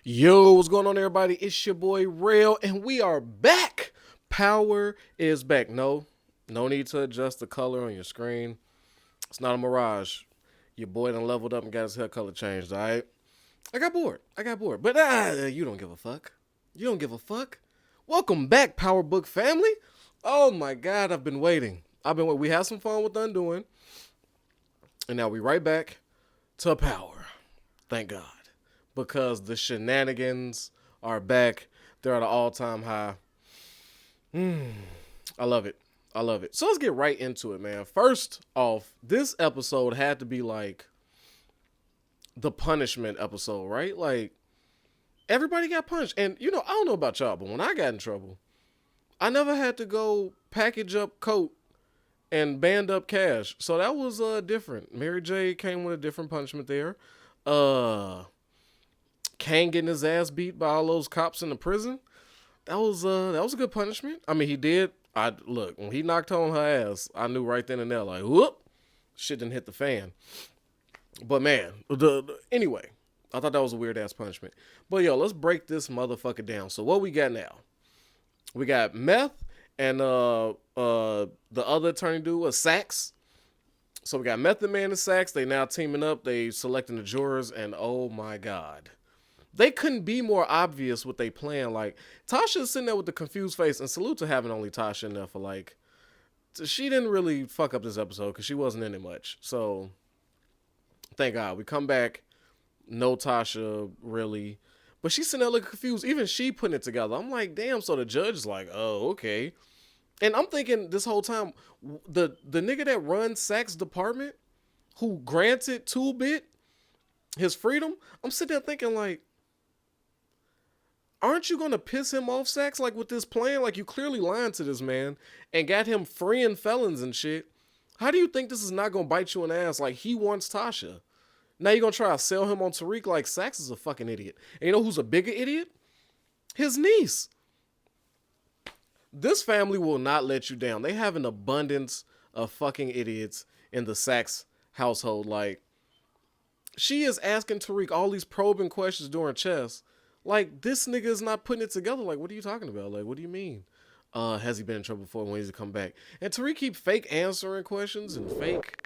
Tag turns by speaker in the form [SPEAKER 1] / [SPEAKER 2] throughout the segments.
[SPEAKER 1] Yo, what's going on, everybody? It's your boy Rail, and we are back. Power is back. No need to adjust the color on your screen. It's not a mirage. Your boy done leveled up and got his hair color changed. All right. I got bored. But you don't give a fuck. You don't give a fuck. Welcome back, Power Book family. Oh my God, I've been waiting. We had some fun with Undoing, and now we right back to Power. Thank God. Because the shenanigans are back. They're at an all-time high. I love it. I love it. So let's get right into it, man. First off, this episode had to be like the punishment episode, right? Like, everybody got punished. And, I don't know about y'all, but when I got in trouble, I never had to go package up coat and band up cash. So that was different. Mary J came with a different punishment there. Kane getting his ass beat by all those cops in the prison. That was a good punishment. I mean, he did. I look when he knocked on her ass, I knew right then and there, like, whoop, shit didn't hit the fan. But man, anyway, I thought that was a weird ass punishment. But yo, let's break this motherfucker down. So what we got now? We got Meth and the other attorney dude was Sax. So we got Method Man and Sax. They now teaming up. They selecting the jurors, and oh my God. They couldn't be more obvious what they plan. Like, Tasha's sitting there with the confused face, and salute to having only Tasha in there for like, she didn't really fuck up this episode because she wasn't in it much. So, thank God. We come back, no Tasha really, but she's sitting there looking confused. Even she putting it together. I'm like, damn. So the judge is like, oh, okay. And I'm thinking this whole time, the nigga that runs Sack's department, who granted 2-Bit his freedom, I'm sitting there thinking like, aren't you going to piss him off, Sax? Like, with this plan? Like, you clearly lying to this man and got him freeing felons and shit. How do you think this is not going to bite you in the ass? Like, he wants Tasha. Now you're going to try to sell him on Tyreek? Like, Sax is a fucking idiot. And you know who's a bigger idiot? His niece. This family will not let you down. They have an abundance of fucking idiots in the Sax household. Like, she is asking Tyreek all these probing questions during chess. Like, this nigga is not putting it together. Like, what are you talking about? Like, what do you mean? Has he been in trouble before? When does he come back? And Tariq keep fake answering questions and fake,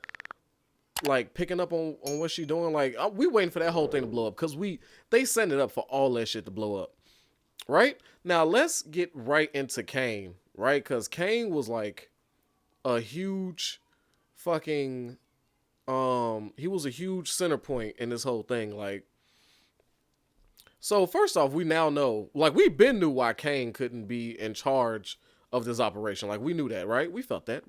[SPEAKER 1] like, picking up on what she doing. Like, we waiting for that whole thing to blow up because they send it up for all that shit to blow up. Right? Now, let's get right into Kane, right? Because Kane was, like, a huge fucking, he was a huge center point in this whole thing. Like, so first off, we now know, like, we been knew why Kane couldn't be in charge of this operation. Like, we knew that, right? We felt that.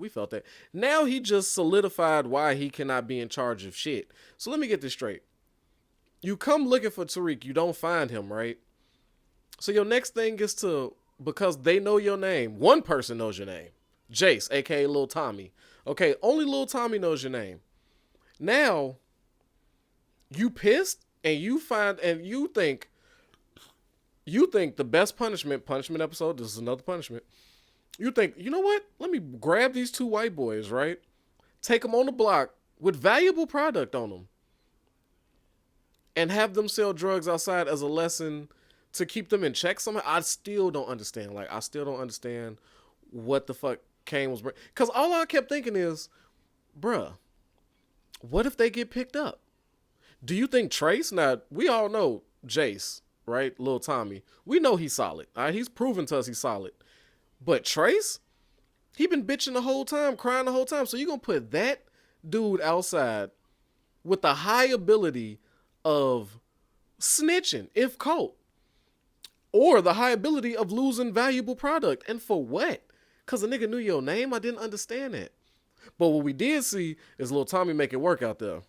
[SPEAKER 1] Now he just solidified why he cannot be in charge of shit. So let me get this straight. You come looking for Tyreek, you don't find him, right? So your next thing is because they know your name. One person knows your name. Jace, aka Lil Tommy. Okay, only Lil Tommy knows your name. Now, you pissed and you think the best punishment episode, this is another punishment. You think, you know what? Let me grab these two white boys, right? Take them on the block with valuable product on them and have them sell drugs outside as a lesson to keep them in check somehow. I still don't understand. Like, I still don't understand what the fuck Kane was bringing. Because all I kept thinking is, bruh, what if they get picked up? Do you think Trace, now, we all know Jace, right? Lil Tommy. We know he's solid. All right? He's proven to us he's solid. But Trace, he been bitching the whole time, crying the whole time. So you going to put that dude outside with the high ability of snitching, if caught, or the high ability of losing valuable product. And for what? Because a nigga knew your name? I didn't understand that. But what we did see is Lil Tommy make it work out there.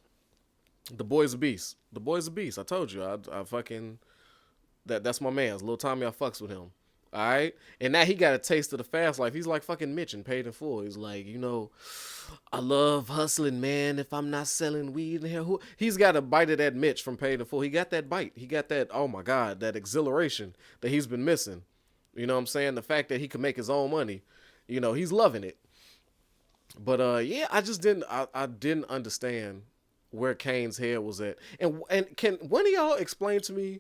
[SPEAKER 1] The boy's a beast. I told you. I fucking... That's my man's. Lil Tommy, I fucks with him. Alright? And now he got a taste of the fast life. He's like fucking Mitch and Paid in Full. He's like, I love hustling, man. If I'm not selling weed in here, he's got a bite of that Mitch from Paid in Full. He got that bite. He got that, oh my God, that exhilaration that he's been missing. You know what I'm saying? The fact that he can make his own money. He's loving it. But yeah, I just didn't understand where Kane's head was at. And can one of y'all explain to me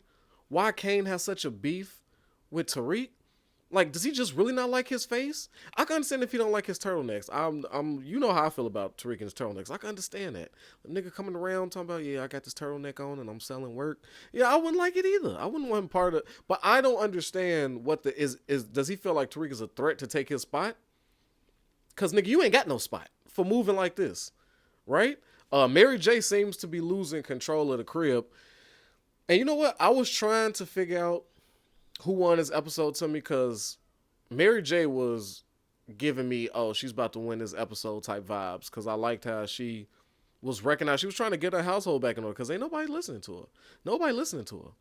[SPEAKER 1] why Kane has such a beef with Tyreek. Like, does he just really not like his face? I can understand if he don't like his turtlenecks. You know how I feel about Tariq and his turtlenecks. I can understand that. A nigga coming around talking about, yeah, I got this turtleneck on and I'm selling work. Yeah, I wouldn't like it either. I wouldn't want part of. But I don't understand what the is. Does he feel like Tariq is a threat to take his spot? Cause nigga, you ain't got no spot for moving like this, right? Mary J seems to be losing control of the crib, and you know what? I was trying to figure out who won this episode to me because Mary J was giving me, oh, she's about to win this episode type vibes because I liked how she was recognized. She was trying to get her household back in order because ain't nobody listening to her. Nobody listening to her.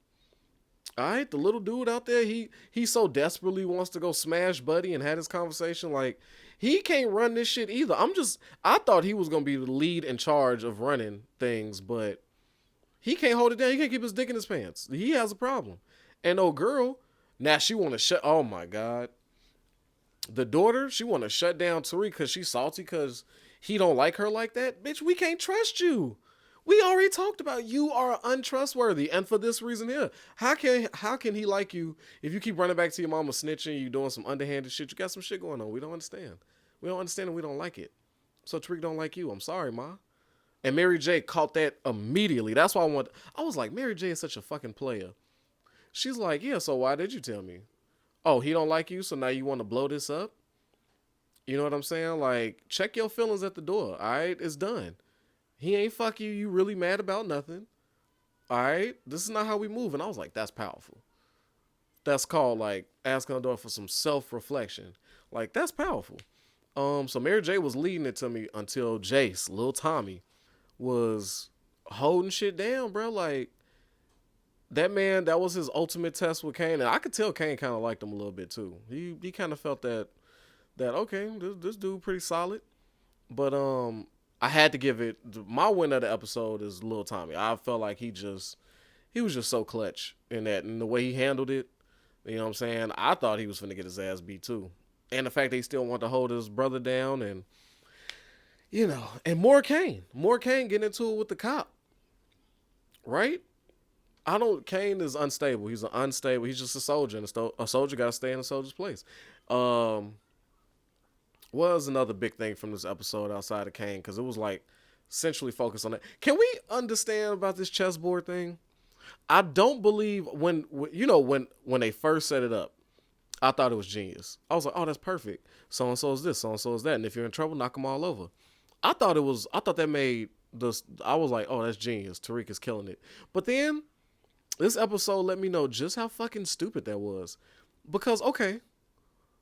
[SPEAKER 1] All right, the little dude out there, he so desperately wants to go smash Buddy and had this conversation. Like, he can't run this shit either. I thought he was gonna be the lead in charge of running things, but he can't hold it down. He can't keep his dick in his pants. He has a problem. And old girl, now she want to shut. Oh my god, the daughter, she want to shut down Tariq because she's salty because he don't like her like that. Bitch, we can't trust you. We already talked about you are untrustworthy, and for this reason here, how can he like you if you keep running back to your mama snitching, you doing some underhanded shit, you got some shit going on. We don't understand. We don't understand and we don't like it. So Tariq don't like you. I'm sorry, ma. And Mary J caught that immediately. That's why I was like, Mary J is such a fucking player. She's like, yeah, so why did you tell me? Oh, he don't like you, so now you want to blow this up? You know what I'm saying? Like, check your feelings at the door. All right, it's done. He ain't fuck you. You really mad about nothing. All right, this is not how we move. And I was like, that's powerful. That's called like asking the door for some self-reflection. Like, that's powerful. So Mary J was leading it to me until Jace, Lil Tommy, was holding shit down, bro. Like, that man, that was his ultimate test with Kane, and I could tell Kane kind of liked him a little bit too. He kind of felt that okay, this dude pretty solid. But I had to give it my win of the episode is Lil Tommy. I felt like he was just so clutch in that, and the way he handled it. You know what I'm saying? I thought he was finna get his ass beat too, and the fact that he still wanted to hold his brother down, and and more Kane getting into it with the cop, right? Kane is unstable. He's he's just a soldier, and a soldier got to stay in a soldier's place. Was another big thing from this episode outside of Kane, because it was like centrally focused on that. Can we understand about this chessboard thing? I don't believe when they first set it up, I thought it was genius. I was like, oh, that's perfect. So and so is this, so and so is that, and if you're in trouble, knock them all over. I thought that made this. I was like, oh, that's genius. Tyreek is killing it. But then this episode let me know just how fucking stupid that was. Because, okay,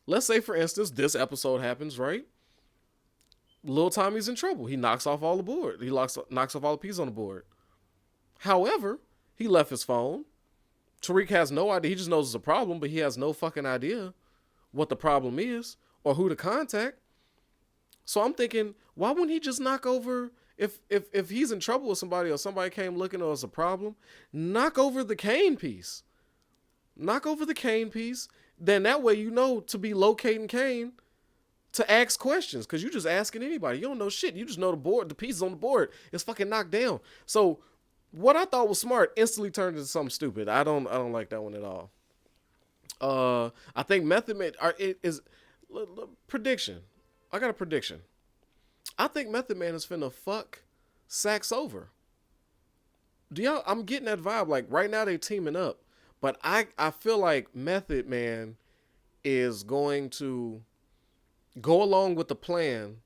[SPEAKER 1] let's say, for instance, this episode happens, right? Lil Tommy's in trouble. He knocks off all the board. He knocks off all the pieces on the board. However, he left his phone. Tyreek has no idea. He just knows it's a problem, but he has no fucking idea what the problem is or who to contact. So I'm thinking, why wouldn't he just knock over... If he's in trouble with somebody or somebody came looking or it's a problem, knock over the Kane piece. Knock over the Kane piece. Then that way to be locating Kane to ask questions, because you just asking anybody. You don't know shit. You just know the pieces on the board is fucking knocked down. So what I thought was smart instantly turned into something stupid. I don't like that one at all. I think Method Man prediction. I got a prediction. I think Method Man is finna fuck Sax over. I'm getting that vibe. Like, right now they teaming up. But I feel like Method Man is going to go along with the plan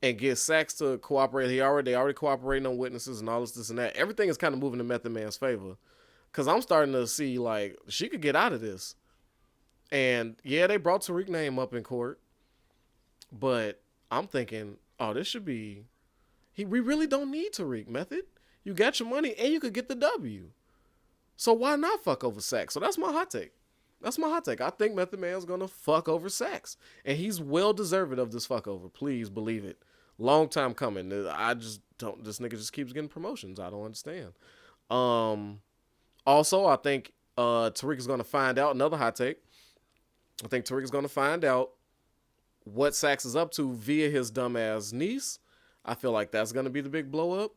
[SPEAKER 1] and get Sax to cooperate. They already cooperating on witnesses and all this and that. Everything is kind of moving in Method Man's favor. Because I'm starting to see, like, she could get out of this. And, yeah, they brought Tyreek's name up in court. But I'm thinking... oh, this should be... we really don't need Tyreek, Method. You got your money and you could get the W. So why not fuck over Sax? So that's my hot take. I think Method Man's going to fuck over Sax. And he's well deserving of this fuck over. Please believe it. Long time coming. I just don't... this nigga just keeps getting promotions. I don't understand. Also, I think Tyreek is going to find out... another hot take. I think Tyreek is going to find out what Sax is up to via his dumbass niece. I feel like that's going to be the big blow up.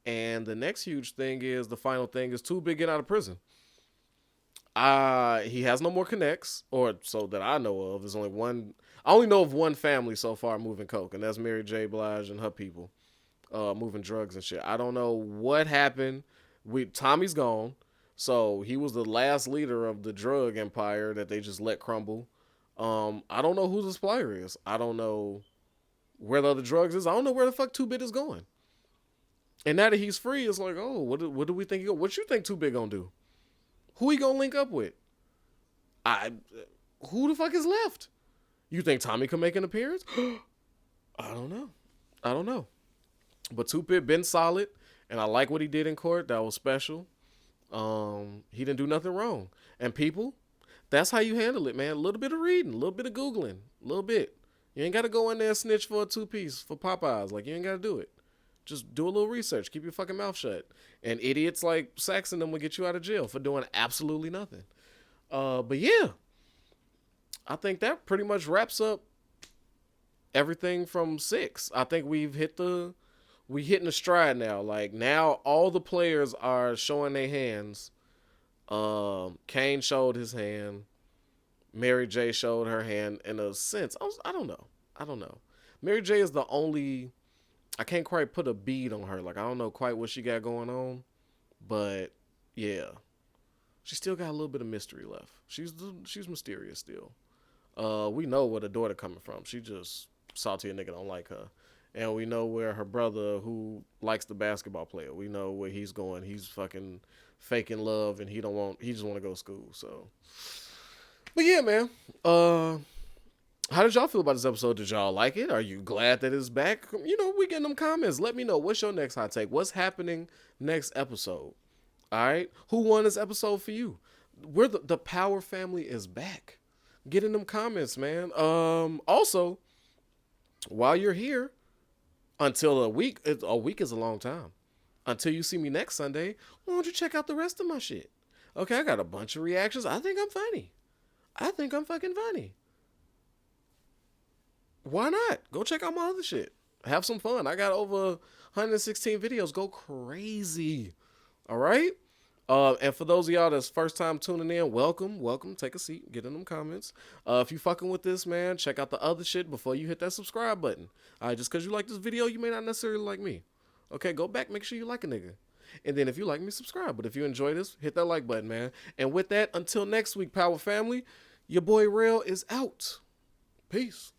[SPEAKER 1] And the next huge thing is, the final thing is, Too Big get out of prison. He has no more connects, or so that I know of. There's only one. I only know of one family so far moving coke, and that's Mary J. Blige and her people, moving drugs and shit. I don't know what happened. Tommy's gone, so he was the last leader of the drug empire that they just let crumble. I don't know who the supplier is. I don't know where the other drugs is. I don't know where the fuck Two Bit is going. And now that he's free, it's like, oh, what do we think? What you think Two Bit gonna do? Who he gonna link up with? I Who the fuck is left? You think Tommy can make an appearance? I don't know. I don't know. But Two Bit been solid, and I like what he did in court. That was special. He didn't do nothing wrong. And people, that's how you handle it, man. A little bit of reading, a little bit of Googling, a little bit. You ain't got to go in there and snitch for a 2-piece for Popeyes. Like, you ain't got to do it. Just do a little research. Keep your fucking mouth shut. And idiots like Saxon them will get you out of jail for doing absolutely nothing. But yeah, I think that pretty much wraps up everything from 6. I think we hitting a stride now. Like, now all the players are showing their hands. Kane showed his hand. Mary J showed her hand in a sense. I don't know. Mary J is the only. I can't quite put a bead on her. Like, I don't know quite what she got going on, but yeah, she still got a little bit of mystery left. She's mysterious still. We know where the daughter coming from. She just salty a nigga don't like her. And we know where her brother, who likes the basketball player, we know where he's going. He's fucking faking love, and he just want to go to school. So, but yeah, man. How did y'all feel about this episode? Did y'all like it? Are you glad that it's back? We getting them comments. Let me know. What's your next hot take? What's happening next episode? All right. Who won this episode for you? The Power family is back. Get in them comments, man. Also, while you're here, until a week is a long time. Until you see me next Sunday, why don't you check out the rest of my shit? Okay, I got a bunch of reactions. I think I'm funny. I think I'm fucking funny. Why not? Go check out my other shit. Have some fun. I got over 116 videos. Go crazy. All right? And for those of y'all that's first time tuning in, welcome. Take a seat. Get in them comments. If you fucking with this, man, check out the other shit before you hit that subscribe button. All right, just because you like this video, you may not necessarily like me. Okay, go back. Make sure you like a nigga. And then if you like me, subscribe. But if you enjoy this, hit that like button, man. And with that, until next week, Power Family, your boy Rail is out. Peace.